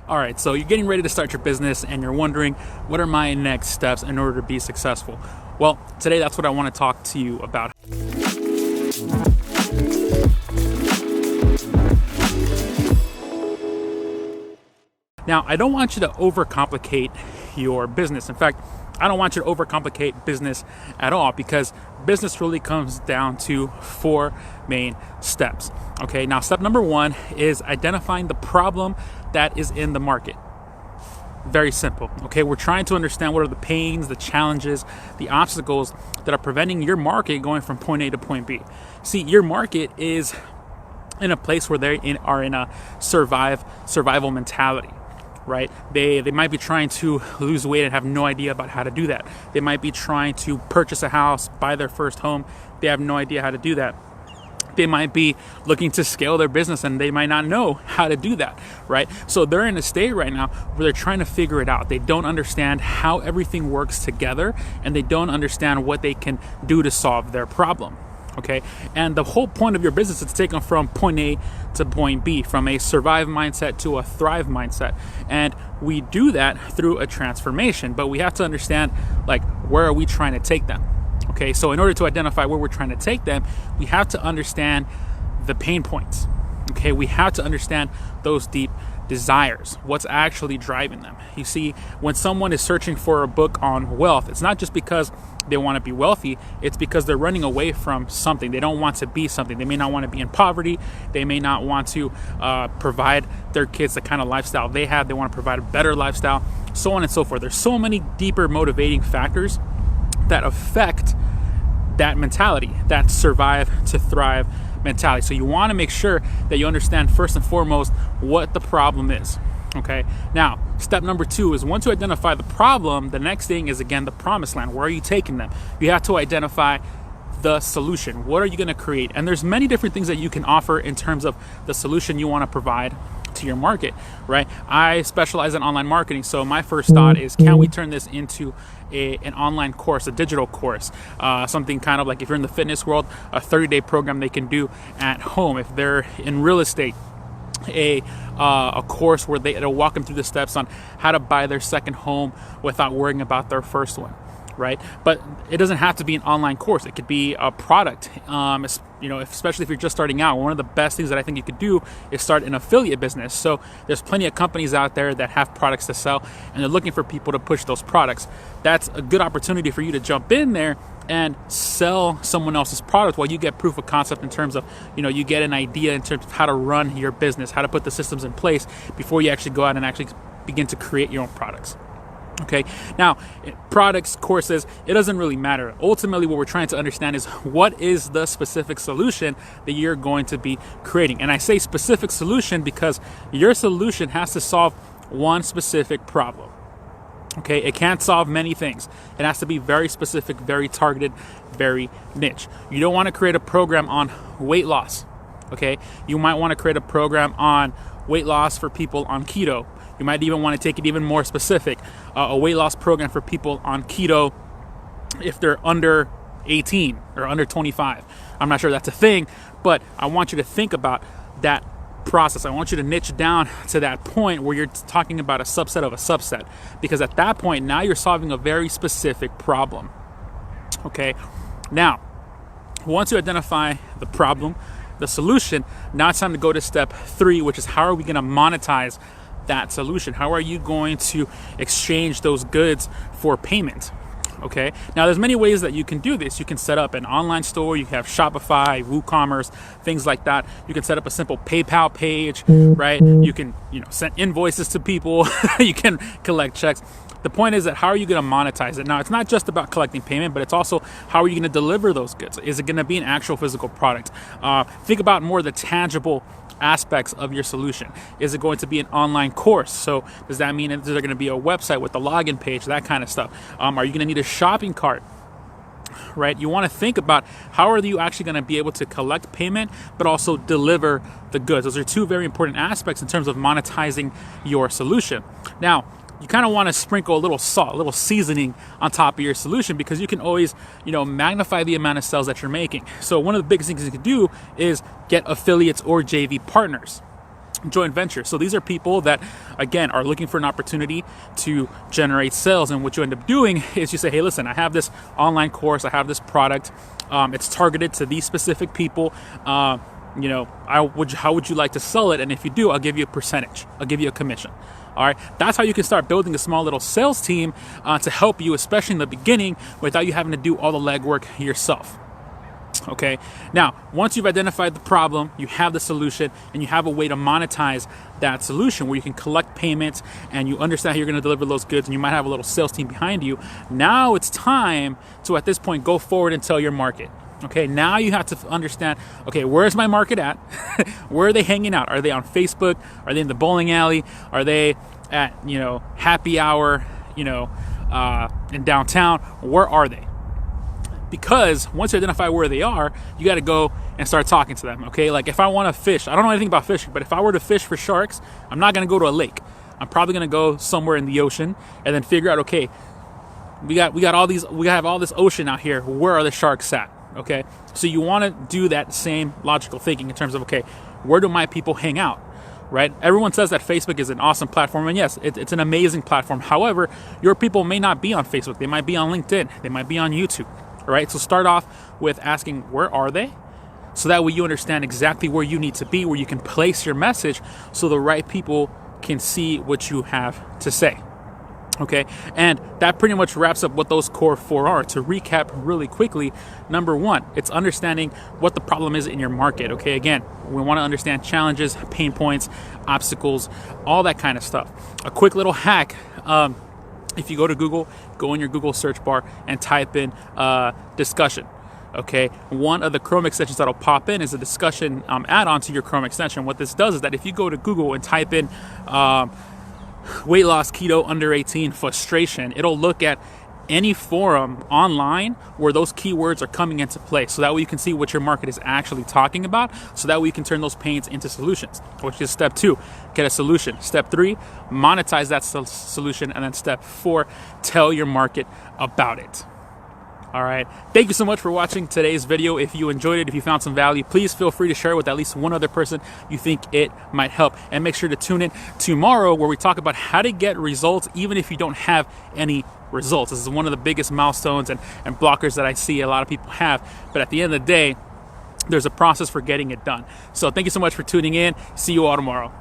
All right, so you're getting ready to start your business and you're wondering, what are my next steps in order to be successful? Well, today that's what I want to talk to you about. Now, I don't want you to overcomplicate your business. In fact, I don't want you to overcomplicate business at all, because business really comes down to 4 main steps. Okay, now step number 1 is identifying the problem that is in the market. Very simple. Okay, we're trying to understand what are the pains, the challenges, the obstacles that are preventing your market going from point A to point B. See, your market is in a place where they are in a survival mentality. Right? They might be trying to lose weight and have no idea about how to do that. They might be trying to purchase a house, buy their first home. They have no idea how to do that. They might be looking to scale their business and they might not know how to do that, right? So they're in a state right now where they're trying to figure it out. They don't understand how everything works together, and they don't understand what they can do to solve their problem. Okay, and the whole point of your business is to take them from point A to point B, from a survive mindset to a thrive mindset. And we do that through a transformation, but we have to understand, like, where are we trying to take them? Okay, so in order to identify where we're trying to take them, we have to understand the pain points. Okay, we have to understand those deep desires, what's actually driving them. You see, when someone is searching for a book on wealth, it's not just because they want to be wealthy, it's because they're running away from something. They don't want to be something. They may not want to be in poverty. They may not want to provide their kids the kind of lifestyle they have. They want to provide a better lifestyle, so on and so forth. There's so many deeper motivating factors that affect that mentality, that survive to thrive mentality. So you want to make sure that you understand first and foremost what the problem is. Okay, now step number 2 is, once you identify the problem, the next thing is, again, the promised land. Where are you taking them? You have to identify the solution. What are you going to create? And there's many different things that you can offer in terms of the solution you want to provide to your market, right? I specialize in online marketing, so my first thought is, can we turn this into an online course, a digital course, something kind of like, if you're in the fitness world, a 30-day program they can do at home. If they're in real estate, a course where it'll walk them through the steps on how to buy their second home without worrying about their first one, right? But it doesn't have to be an online course. It could be a product. Especially if you're just starting out, one of the best things that I think you could do is start an affiliate business. So there's plenty of companies out there that have products to sell, and they're looking for people to push those products. That's a good opportunity for you to jump in there and sell someone else's product while you get proof of concept in terms of, you get an idea in terms of how to run your business, how to put the systems in place before you actually go out and actually begin to create your own products. Okay, now products, courses, it doesn't really matter. Ultimately, what we're trying to understand is, what is the specific solution that you're going to be creating? And I say specific solution because your solution has to solve one specific problem. Okay, it can't solve many things. It has to be very specific, very targeted, very niche. You don't want to create a program on weight loss. Okay, you might want to create a program on weight loss for people on keto. You might even want to take it even more specific, a weight loss program for people on keto if they're under 18 or under 25. I'm not sure that's a thing, but I want you to think about that process. I want you to niche down to that point where you're talking about a subset of a subset, because at that point, now you're solving a very specific problem. Okay, now, once you identify the problem, the solution, now it's time to go to step 3, which is, how are we going to monetize that solution? How are you going to exchange those goods for payment? Okay, now there's many ways that you can do this. You can set up an online store. You have Shopify, WooCommerce, things like that. You can set up a simple PayPal page, right? You can, send invoices to people. You can collect checks. The point is that, how are you going to monetize it? Now, it's not just about collecting payment, but it's also, how are you going to deliver those goods? Is it going to be an actual physical product? Think about more the tangible aspects of your solution. Is it going to be an online course? So does that mean, is there going to be a website with a login page, that kind of stuff? Are you going to need a shopping cart? Right? You want to think about, how are you actually going to be able to collect payment but also deliver the goods? Those are 2 very important aspects in terms of monetizing your solution. Now, you kind of want to sprinkle a little salt, a little seasoning on top of your solution, because you can always, magnify the amount of sales that you're making. So one of the biggest things you can do is get affiliates or JV partners. joint venture. So these are people that, again, are looking for an opportunity to generate sales. And what you end up doing is you say, hey, listen, I have this online course, I have this product. It's targeted to these specific people. How would you like to sell it? And if you do, I'll give you a percentage. I'll give you a commission. All right. That's how you can start building a small little sales team to help you, especially in the beginning, without you having to do all the legwork yourself. Okay. Now, once you've identified the problem, you have the solution, and you have a way to monetize that solution where you can collect payments and you understand how you're going to deliver those goods, and you might have a little sales team behind you. Now it's time to, at this point, go forward and tell your market. Okay, now you have to understand, okay, where's my market at? Where are they hanging out? Are they on Facebook? Are they in the bowling alley? Are they at, happy hour, in downtown? Where are they? Because once you identify where they are, you got to go and start talking to them. Okay, like if I want to fish, I don't know anything about fishing, but if I were to fish for sharks, I'm not going to go to a lake. I'm probably going to go somewhere in the ocean and then figure out, okay, we have all this ocean out here. Where are the sharks at? Okay, so you want to do that same logical thinking in terms of, okay, where do my people hang out, right? Everyone says that Facebook is an awesome platform, and yes, it's an amazing platform. However, your people may not be on Facebook. They might be on LinkedIn. They might be on YouTube, all right? So start off with asking, where are they? So that way you understand exactly where you need to be, where you can place your message so the right people can see what you have to say. Okay, and that pretty much wraps up what those core 4 are. To recap really quickly, number 1, it's understanding what the problem is in your market. Okay, again, we want to understand challenges, pain points, obstacles, all that kind of stuff. A quick little hack, if you go to Google, go in your Google search bar and type in discussion. Okay, one of the Chrome extensions that'll pop in is a discussion add-on to your Chrome extension. What this does is that if you go to Google and type in weight loss, keto, under 18, frustration, it'll look at any forum online where those keywords are coming into play. So that way you can see what your market is actually talking about. So that way you can turn those pains into solutions, which is step 2, get a solution. Step 3, monetize that solution. And then step 4, tell your market about it. All right. Thank you so much for watching today's video. If you enjoyed it, if you found some value, please feel free to share it with at least one other person you think it might help. And make sure to tune in tomorrow where we talk about how to get results even if you don't have any results. This is one of the biggest milestones and blockers that I see a lot of people have. But at the end of the day, there's a process for getting it done. So thank you so much for tuning in. See you all tomorrow.